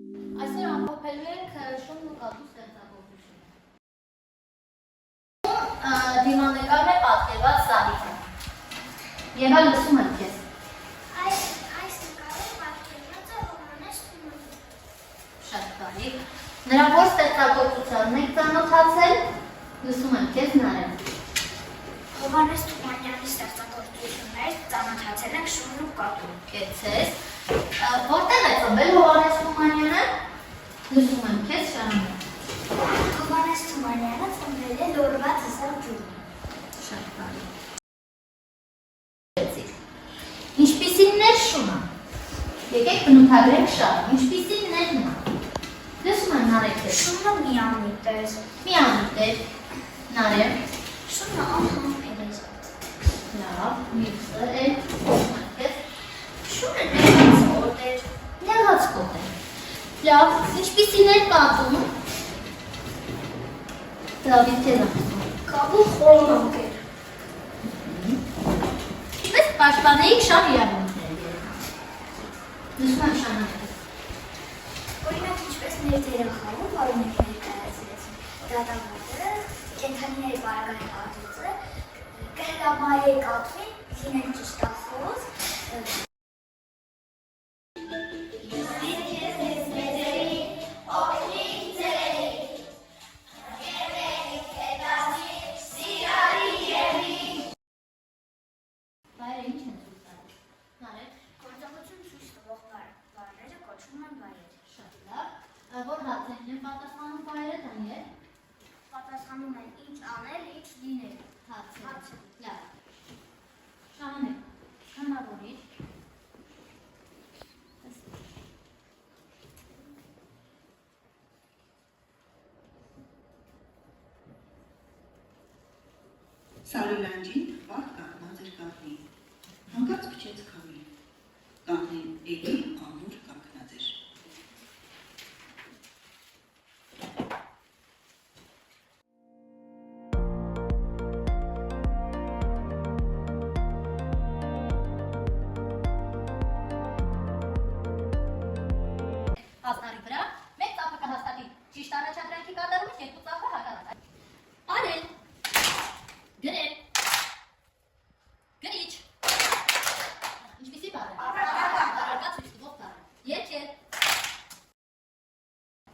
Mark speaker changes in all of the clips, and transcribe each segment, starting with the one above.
Speaker 1: Այսօր ամփոփելու ենք շունն ու կատու ստեղծագործությունը։ Դիմանկարն է պատկերված Սահիթը։ Եվա լսում եմ քեզ։
Speaker 2: Այս նկարը պատկերված է Հովհաննես Թումանյանի։
Speaker 1: Շատ բարի։ Նրա որ ստեղծագործությանն եք ծանոթացել, լսում եմ քեզ Նարեկ։
Speaker 2: Հովհաննես Թումանյանի ստեղծագործություններից ծանոթացել ենք շունն ու կատուն։
Speaker 1: Կեցես։ Որտեղ է ծնվել Հովհաննես Թումանյանը, լսում եմ քեզ շարունակի։
Speaker 2: Հովհաննես Թումանյանը ծնվել է Լորվա Ծսարջուղում։
Speaker 1: Շատ բարի։ Ինչպիսին էր շունը։ Եկեք բնութագրենք շատ, ինչպիսին էր նա։ Լսում եմ Նարեկ քեզ։
Speaker 2: Շունը միամիտ է։
Speaker 1: Միամիտ էր, Նարեկ։
Speaker 2: Շունը անհամբերեզատ։
Speaker 1: Լավ, մյուսը էր, լսում եմ քեզ։
Speaker 2: Շունը նեղացկոտ էր։
Speaker 1: Նեղացկոտ էր։ Լավ, ինչպիսին էր կատուն։ Դավիթ քեզ ամսում։
Speaker 2: Կատուն խորոմանկ էր։
Speaker 1: Ինչպես պաշտպանեիք շահ իրավունքները երեխաց։ Լսում եմ շարունակի։
Speaker 2: Օրինակ ինչպես մեր դերախաղում բարունակները կայացրեցին դատավարները, կենդանիների բարակային արտույցը, կհրամայե կատվին, լինեն ճշտախոս,
Speaker 1: Բայրը ինչ են ցույց տալիս։ Նարեկ,
Speaker 2: գործողություն ցույց տվող բարերը կոչվում են բայեր։
Speaker 1: շատ լավ։ Որ հարցերին են պատասխանում բայերը տաներ։
Speaker 2: Պատասխանում են ինչ անել, ինչ լինել։
Speaker 1: Հարցեր։ Լավ։ Շահանեք, հնարավորի։
Speaker 3: Սարի վաղ կանգնած էր կաղնին, հանկարծ փչեց քամին, կաղնին էլի ամուր կանգնած էր։
Speaker 1: Հասնարի վրա մեկ ծափը կհաստատի ճիշտ առաջադրանքի կատարումից երկու ծափը հակառակ։ Արել, գրել, գրիչ, ինչպիսի բառ է։ Առարկա ցույց տվող բառ։ Երգել։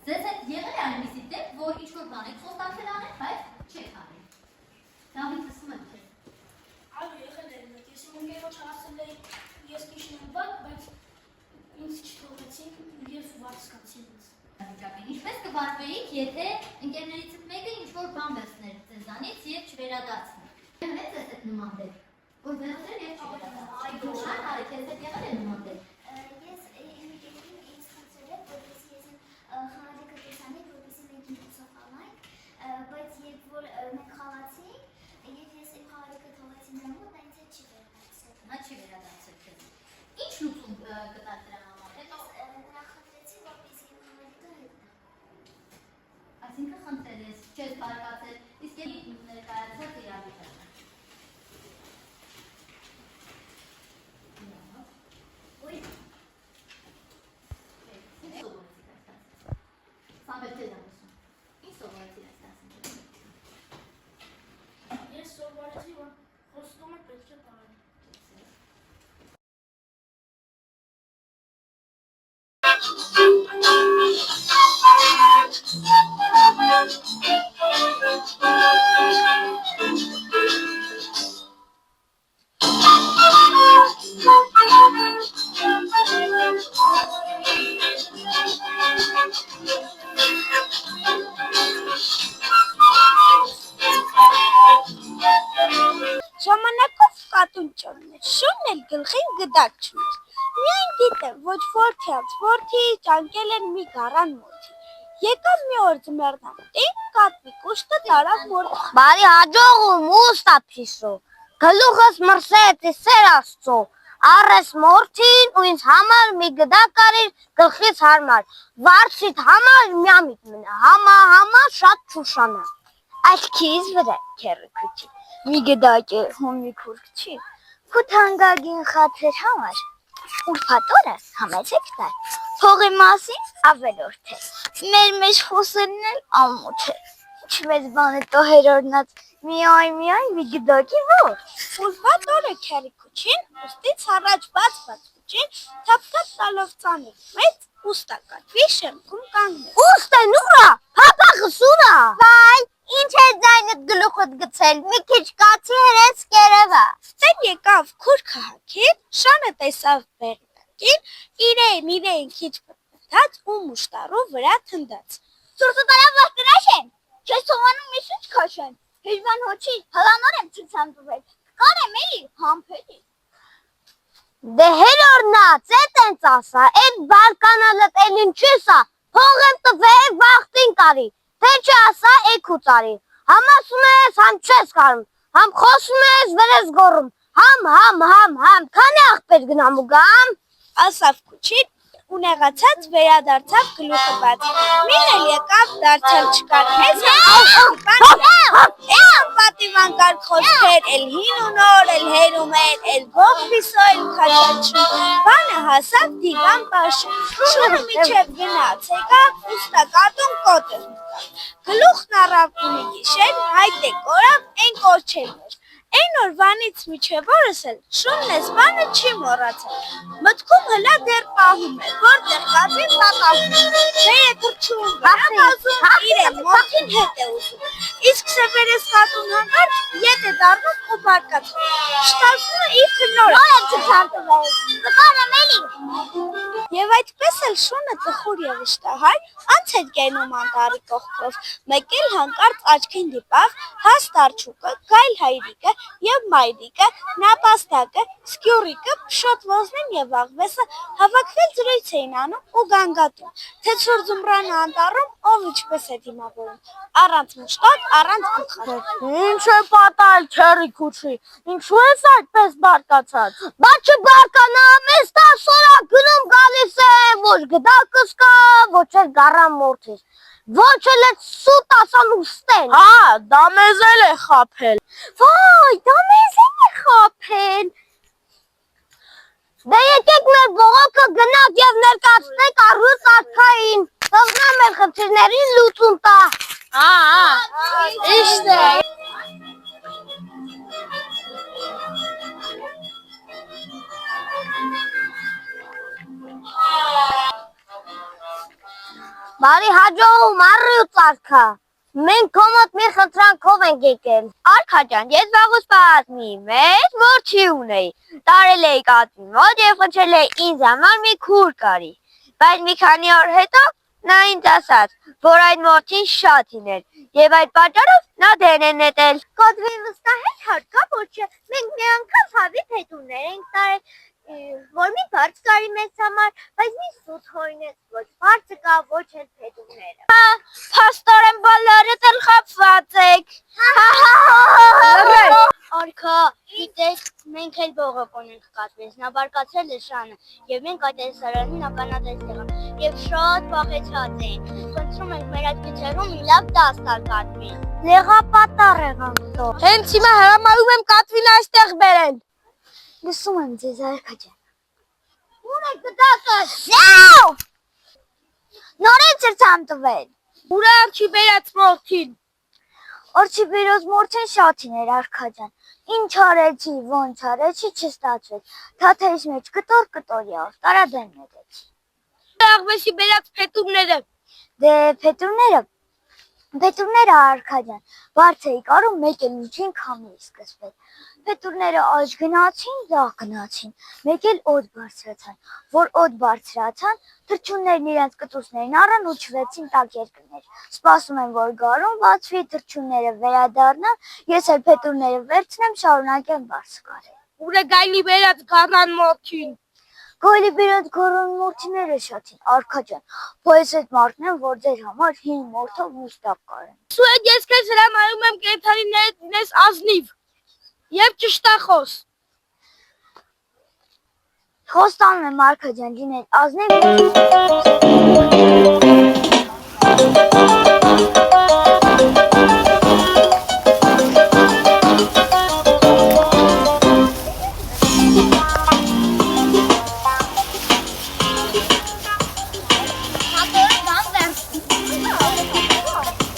Speaker 1: Ձեզ հետ եղել է այնպիսի դեպք, որ ինչ-որ բան եք խոստացել անել, բայց չեք անել։ Դավիթ, լսում եմ քեզ։
Speaker 4: Այո, եղել է, ես իմ ընկերոջ ասել էի, ես քիչ նվագ, բայց ինձ չթողեցին և վարձկացին ինձ։
Speaker 1: Վիճակին ինչպես կվարվեիք, եթե ընկերներիցդ մեկը ինչ-որ բան վերցներ ձեզանից և չվերադարձներ։ Եղել է ձեզ հետ նման դեպք, որ վերցրել և չվերադարձնել։ Այո, քեզ հետ եղել է նման դեպք։
Speaker 2: Ես իմ ընկերին ինձ խնդրել եմ, որպեսզի ես խաղալիքը տեսանեի, որպեսզի մենք ինքուսով խաղանք, բայց երբ որ մենք խաղացինք, և ես իմ խաղալիքը թողեցի նրա մոտ, նա ինձ հետ չի վերադարձել։
Speaker 1: Նա չի վերադարձել քեզ։ Ինչ լուծում գտար դրա համար։ Հետո
Speaker 2: Նրա խնդրեցի, որպեսզի իմ խաղալիքը հետ տա։
Speaker 1: այսինքն խնդրել ես, չես բարկացել, իսկ և ներկայացած իրավիճակը։ Ոյ։ Ինչ սովորեցիք այս դասից։ Սամվել քեզ եմ լսում։ Ինչ սովորեցիք այս դասից։
Speaker 4: Ես սովորեցի, որ խոստումը պետք է պահել։
Speaker 5: Ժամանակով կատուն ճորն էր, շունն էլ գլխին գդակ չուներ։ Միայն գիտեմ, ոչ որդյաց որդի ճանկել են մի գառան մորթի։ Եկավ մի օր ձմեռնան, տիկ կատվի կուշտը տարավ մորթի։
Speaker 6: Բարի հաջողում ուստա փիսո, գլուխս մրսեց սեր աստծո, առես մորթին ու ինձ համար մի գդակ կարիր գլխից հարմար, վարձիդ համար միամիտ մնա, համա շատ չուշանա։
Speaker 5: Աչքիս վրա քեռը քուչի, մի գդակ է հոմի քուրք չի, քու թանկագին խաթր համար, ուրբաթ օրը համեցեք տար,
Speaker 6: Փողի մասին ավելորդ է։ Մեր մեջ խոսելն էլ ամոթ է։ Ինչ մեծ բան է տո հերորնած միայն մի գդակի որ։
Speaker 5: Ուզված օրը քերիկուչին, ուստից առաջ բաց ուչին, թափկած տալով ծանր մեծ ուստակատվի շեմքում կանգնել։
Speaker 6: Ուստեն ուրա, փափախը սուրա։ Վայ, ինչ է ձայնդ գլուխդ գցել, մի քիչ կացի հրեց կերևա։
Speaker 5: Տեն եկավ քուր քաղաքին, շանը տեսավ բերնակին, իրեն քիչ պտպտաց ու մուշտարու վրա թնդաց։
Speaker 6: Սուրսը տարավ վախտրաշ են, չես թողանում մի շուչ քաշեն, հեժվան հոչի, հլանոր եմ ցուցամ տվել, կարեմ էլի, համպելի։ Դե հերորնաց, տենց ասա, էդ բարկանալըտ էլ ինչեսա, փող եմ տվել վախտին կարի, թե չասա էքու ծարի, համ ասում ես, համ չես կարում, համ խոսում ես, վրես գորում, համ, քանի աղբեր գնամ ու գամ,
Speaker 5: ասավ քուչին ու նեղացած վերադարձավ գլուխը բաց։ Մին էլ եկավ դարձյալ չկար մեզ պատիվան կար խոսքեր, էլ հին ու նոր, էլ հերումեն, էլ գող պիսո, էլ քաչաչում, բանը հասավ դիվան պաշում, շուրը միչև գնաց, եկավ ուստակատուն կոտը գլուխն առավ ունի գիշեր, հայտ է կորավ, են կորչելներ, Այն օրվանից միջև օրս էլ շունն ես բանը չի մոռացել, մտքում հլա դեռ պահում է, որտեղ կատվին տատաղում է, դե եքրչում վրան ազում, իրեն մոտին հետ է ուզում, իսկ սևերես կատուն հանգարդ ետ է դարնում ու բարկացում, շտասում է իպը նոր
Speaker 6: նոր եմ չծարտվել, կկարեմ էլի։
Speaker 5: Եվ այդպես էլ շունը տխուր և իշտահար անց հետ գենում անտարի կողքով, մեկ էլ հանկարծ աչքին դիպավ հաստ արջուկը, գայլ հայրիկը և մայրիկը, նապաստակը, սկյուրիկը, փշոտ ոզնին և աղվեսը հավաքվել զրույց էին անում ու գանգատում, թե ցուր ձմռանը անտառում ով ինչպես է դիմավորում, առանց մուշտակ, առանց գլխարկի։
Speaker 6: Ինչ է պատահել քերիկուչի, ինչու ես այդպես բարկացած։ Բա չբարկանամ, ես 10 օր գնում գալիս եմ, ոչ գդակս կա, ոչ էլ գառամորթիս, ոչ էլ է սուտ ասան ուստեն։
Speaker 5: Հա, դա մեզ էլ է խաբել։
Speaker 6: Վայ, դա մեզ էլ է խաբել։ Դե եկեք մեր բողոքը գնանք և ներկայացնենք առյուծ արքային, թողնա մեր խնդիրներին լուծում տա։
Speaker 5: Իշտ է։
Speaker 6: Բարի հաջողում առյուծ արքա։ Մենք քո մոտ մի խնդրանքով ենք եկել։ Արքա ջան, ես վաղուց պատմի, մեծ որդի ունեի։ Տարել էի կատվի մոտ և խնդրել էի ինձ համար մի քուր կարի։ Բայց մի քանի օր հետո նա ինձ ասաց, որ այդ որդին շատ հին էր և այդ պատճառով նա դեն է նետել։ Կատվին վստահել հարկա, որ չէ, մենք մի անգամ հավի փետուրներ ենք տարել, որ մի բարձ կարի մեզ համար, բայց մի սուտ հորինեց, ոչ բարձը կա, ոչ էլ փետուրները։ Հա, փաստորեն բոլորդ էլ խապված եք։ Արքա, գիտես, մենք էլ բողոք ունենք կատվից, նա բարկացել է շանը, և մենք այդ տեսարանին ականատես եղանք, և շատ վախեցած էին, խնդրում ենք մեր այդ գիչերում մի լավ դաս տալ կատվին։ Լեղապատառ եղանք տո։
Speaker 5: Հենց հիմա հրամայում եմ կատվին այստեղ բերել։
Speaker 6: Լսում եմ ձեզ արքա ջան։ Ուր է գդակը։ Նորից էր ցամ տվել։
Speaker 5: Ուր է արչի բերած մորթին։
Speaker 6: Արչի բերած մորթին շատ հին էր արքա ջան։ Ինչ արեցի, ոնց արեցի, չստացվեց։ Թաթերից մեջ կտոր եղավ, տարադեմ նետեցի։
Speaker 5: Աղվեսի բերած փետուրները։
Speaker 6: Դե փետուրները արքա ջան, բարձ էի կարում մեկ էլ միջին քամի է սկսվել։ Փետուրները աջ գնացին, ձախ գնացին, մեկ էլ օդ բարձրացան, որ օդ բարձրացան, թռչուններն իրենց կտուցներին առան ու չվեցին տակ երկրներ։ Սպասում եմ, որ գարուն բացվի, թռչունները վերադառնան, ես էլ փետուրները վերցնեմ, շարունակեմ բարձ կարել։
Speaker 5: Ուր է գայլի բերած գառան մորթին։
Speaker 6: Գայլի բերած գառան մորթիները շատ են, արքա ջան, բայց այդ մարդն են, որ ձեր համար հին մորթով մուստակ կարեն։
Speaker 5: Սուետ ես քեզ հրամայում եմ կենդանիներից լինես ազնիվ և ճշտախոս։
Speaker 6: Խոստանում եմ արքա ջան, լինել ազնիվ